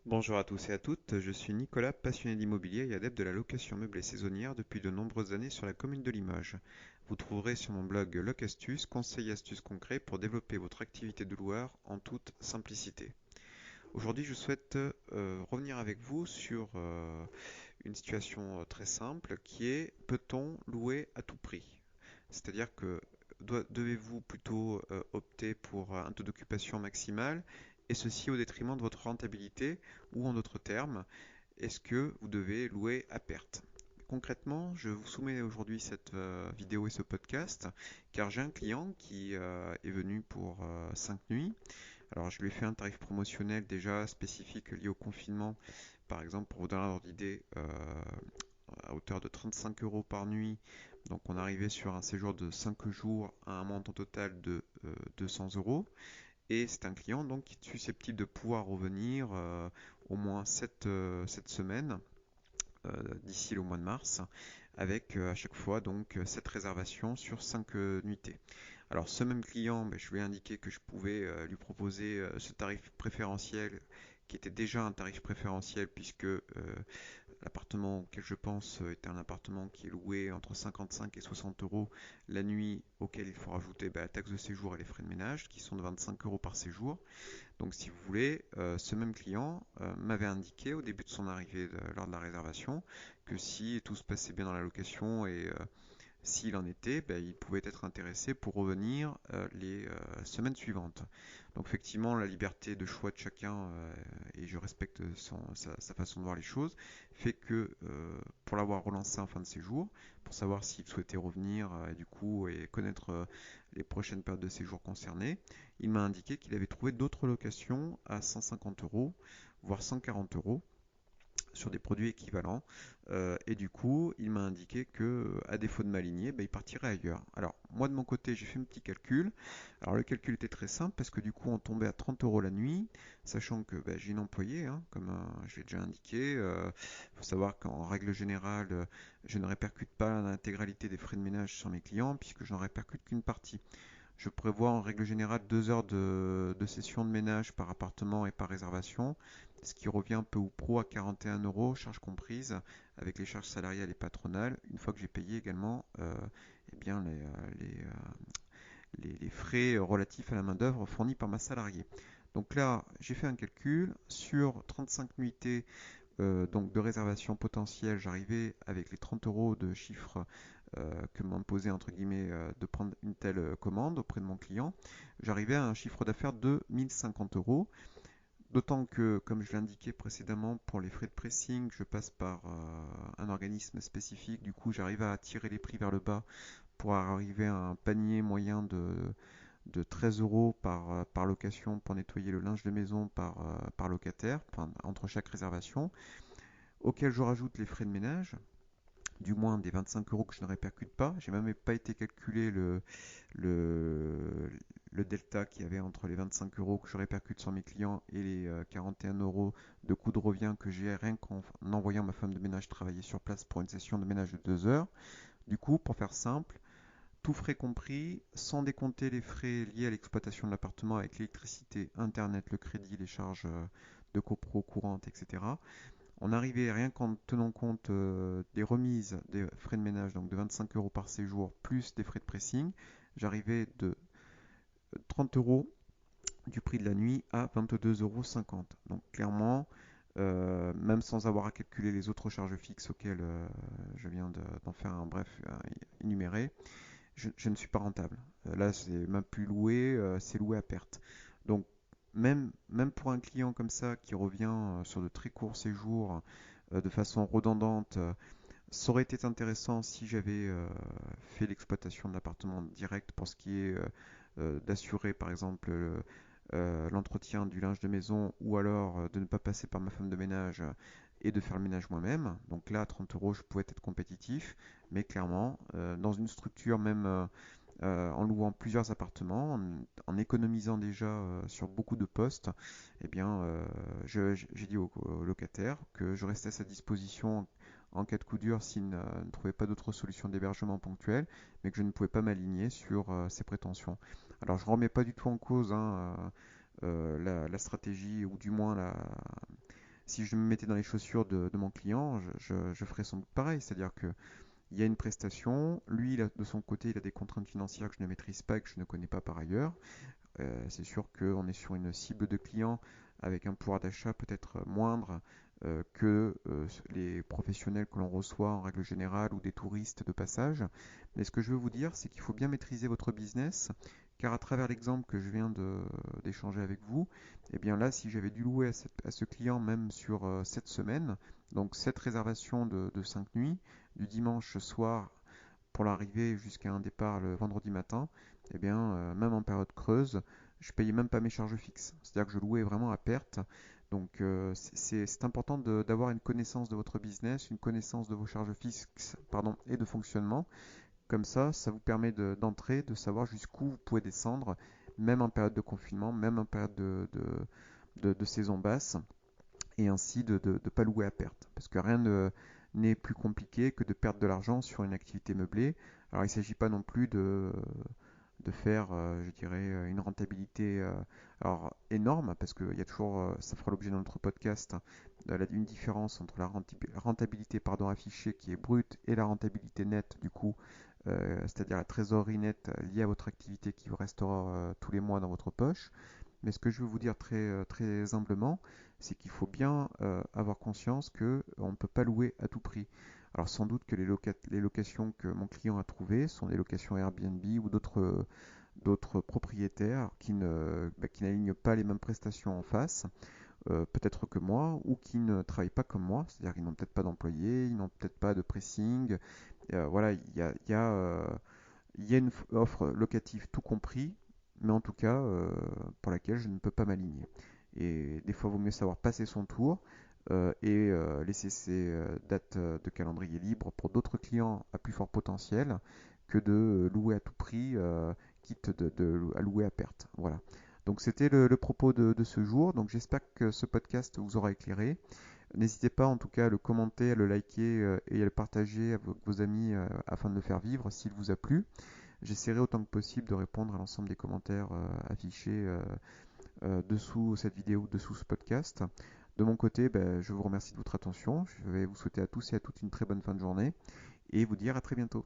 Bonjour à tous et à toutes, je suis Nicolas, passionné d'immobilier et adepte de la location meublée saisonnière depuis de nombreuses années sur la commune de Limoges. Vous trouverez sur mon blog Locastuce conseils et astuces concrets pour développer votre activité de loueur en toute simplicité. Aujourd'hui, je souhaite revenir avec vous sur une situation très simple qui est peut-on louer à tout prix? C'est-à-dire que devez-vous plutôt opter pour un taux d'occupation maximal et ceci au détriment de votre rentabilité ou en d'autres termes, est-ce que vous devez louer à perte? Concrètement, je vous soumets aujourd'hui cette vidéo et ce podcast car j'ai un client qui est venu pour 5 nuits. Alors je lui ai fait un tarif promotionnel déjà spécifique lié au confinement, par exemple pour vous donner un ordre d'idée, à hauteur de 35 euros par nuit. Donc on arrivait sur un séjour de 5 jours à un montant total de 200 euros. Et c'est un client donc qui est susceptible de pouvoir revenir au moins cette semaine d'ici le mois de mars, avec à chaque fois donc cette réservation sur 5 nuitées. Alors ce même client, je lui ai indiqué que je pouvais lui proposer ce tarif préférentiel qui était déjà un tarif préférentiel puisque l'appartement auquel je pense est un appartement qui est loué entre 55 et 60 euros la nuit, auquel il faut rajouter la taxe de séjour et les frais de ménage qui sont de 25 euros par séjour. Donc si vous voulez, ce même client m'avait indiqué au début de son arrivée lors de la réservation que si tout se passait bien dans la location et s'il en était, il pouvait être intéressé pour revenir les semaines suivantes. Donc effectivement, la liberté de choix de chacun, et je respecte sa façon de voir les choses, fait que pour l'avoir relancé en fin de séjour, pour savoir s'il souhaitait revenir et du coup et connaître les prochaines périodes de séjour concernées, il m'a indiqué qu'il avait trouvé d'autres locations à 150 euros, voire 140 euros sur des produits équivalents. Et du coup, il m'a indiqué que, à défaut de m'aligner, il partirait ailleurs. Alors, moi de mon côté, j'ai fait un petit calcul. Alors, le calcul était très simple parce que du coup, on tombait à 30 euros la nuit, sachant que j'ai une employée, hein, comme je l'ai déjà indiqué. Il faut savoir qu'en règle générale, je ne répercute pas l'intégralité des frais de ménage sur mes clients puisque je n'en répercute qu'une partie. Je prévois en règle générale 2 heures de session de ménage par appartement et par réservation, ce qui revient peu ou prou à 41 euros, charges comprises, avec les charges salariales et patronales, une fois que j'ai payé également eh bien, les frais relatifs à la main-d'œuvre fournie par ma salariée. Donc là, j'ai fait un calcul sur 35 nuitées donc de réservation potentielle, j'arrivais avec les 30 euros de chiffre que m'imposait entre guillemets de prendre une telle commande auprès de mon client, j'arrivais à un chiffre d'affaires de 1050 euros. D'autant que, comme je l'indiquais précédemment, pour les frais de pressing, je passe par un organisme spécifique. Du coup, j'arrive à tirer les prix vers le bas pour arriver à un panier moyen de 13 euros par location pour nettoyer le linge de maison par locataire, enfin, entre chaque réservation, auquel je rajoute les frais de ménage, du moins des 25 euros que je ne répercute pas. J'ai même pas été calculé le, le delta qu'il y avait entre les 25 euros que je répercute sur mes clients et les 41 euros de coût de revient que j'ai rien qu'en envoyant ma femme de ménage travailler sur place pour une session de ménage de 2 heures. Du coup, pour faire simple, tout frais compris, sans décompter les frais liés à l'exploitation de l'appartement avec l'électricité, internet, le crédit, les charges de copro courantes, etc. On arrivait rien qu'en tenant compte des remises des frais de ménage, donc de 25 euros par séjour, plus des frais de pressing, j'arrivais de 30 euros du prix de la nuit à 22,50 euros. Donc clairement, même sans avoir à calculer les autres charges fixes auxquelles je viens d'en faire un bref énuméré, je ne suis pas rentable. Là, c'est même plus loué, c'est loué à perte. Donc même pour un client comme ça qui revient sur de très courts séjours de façon redondante, ça aurait été intéressant si j'avais fait l'exploitation de l'appartement direct pour ce qui est d'assurer par exemple l'entretien du linge de maison ou alors de ne pas passer par ma femme de ménage et de faire le ménage moi-même. Donc là, à 30 euros, je pouvais être compétitif, mais clairement, dans une structure même en louant plusieurs appartements, en économisant déjà sur beaucoup de postes, eh bien, j'ai dit au locataire que je restais à sa disposition en cas de coup dur s'il ne trouvait pas d'autre solution d'hébergement ponctuel, mais que je ne pouvais pas m'aligner sur ses prétentions. Alors je ne remets pas du tout en cause hein, la stratégie ou du moins si je me mettais dans les chaussures de mon client, je ferais sans doute pareil. C'est-à-dire que il y a une prestation, lui, de son côté, il a des contraintes financières que je ne maîtrise pas et que je ne connais pas par ailleurs. C'est sûr qu'on est sur une cible de clients avec un pouvoir d'achat peut-être moindre que les professionnels que l'on reçoit en règle générale ou des touristes de passage. Mais ce que je veux vous dire, c'est qu'il faut bien maîtriser votre business, car à travers l'exemple que je viens d'échanger avec vous, eh bien là, si j'avais dû louer à ce client même sur 7 semaines, donc 7 réservations de 5 nuits, du dimanche soir pour l'arrivée jusqu'à un départ le vendredi matin, eh bien, même en période creuse, je payais même pas mes charges fixes. C'est-à-dire que je louais vraiment à perte. Donc, c'est important d'avoir une connaissance de votre business, une connaissance de vos charges fixes, pardon, et de fonctionnement. Comme ça vous permet d'entrer, de savoir jusqu'où vous pouvez descendre, même en période de confinement, même en période de saison basse, et ainsi de ne pas louer à perte. Parce que n'est plus compliqué que de perdre de l'argent sur une activité meublée. Alors il ne s'agit pas non plus de faire, je dirais, une rentabilité alors énorme, parce que il y a toujours, ça fera l'objet de notre podcast, une différence entre la rentabilité pardon, affichée qui est brute et la rentabilité nette du coup, c'est-à-dire la trésorerie nette liée à votre activité qui vous restera tous les mois dans votre poche. Mais ce que je veux vous dire très humblement, c'est qu'il faut bien avoir conscience qu'on ne peut pas louer à tout prix. Alors sans doute que les locations que mon client a trouvées sont des locations Airbnb ou d'autres propriétaires qui n'alignent pas les mêmes prestations en face, peut-être que moi, ou qui ne travaillent pas comme moi, c'est-à-dire qu'ils n'ont peut-être pas d'employés, ils n'ont peut-être pas de pressing. Voilà, il y a une offre locative tout compris, mais en tout cas pour laquelle je ne peux pas m'aligner. Et des fois, il vaut mieux savoir passer son tour et laisser ses dates de calendrier libres pour d'autres clients à plus fort potentiel que de louer à tout prix, quitte à louer à perte. Voilà. Donc c'était le propos de ce jour. Donc j'espère que ce podcast vous aura éclairé. N'hésitez pas en tout cas à le commenter, à le liker et à le partager avec vos amis afin de le faire vivre s'il vous a plu. J'essaierai autant que possible de répondre à l'ensemble des commentaires affichés dessous cette vidéo, dessous ce podcast. De mon côté, ben, je vous remercie de votre attention. Je vais vous souhaiter à tous et à toutes une très bonne fin de journée et vous dire à très bientôt.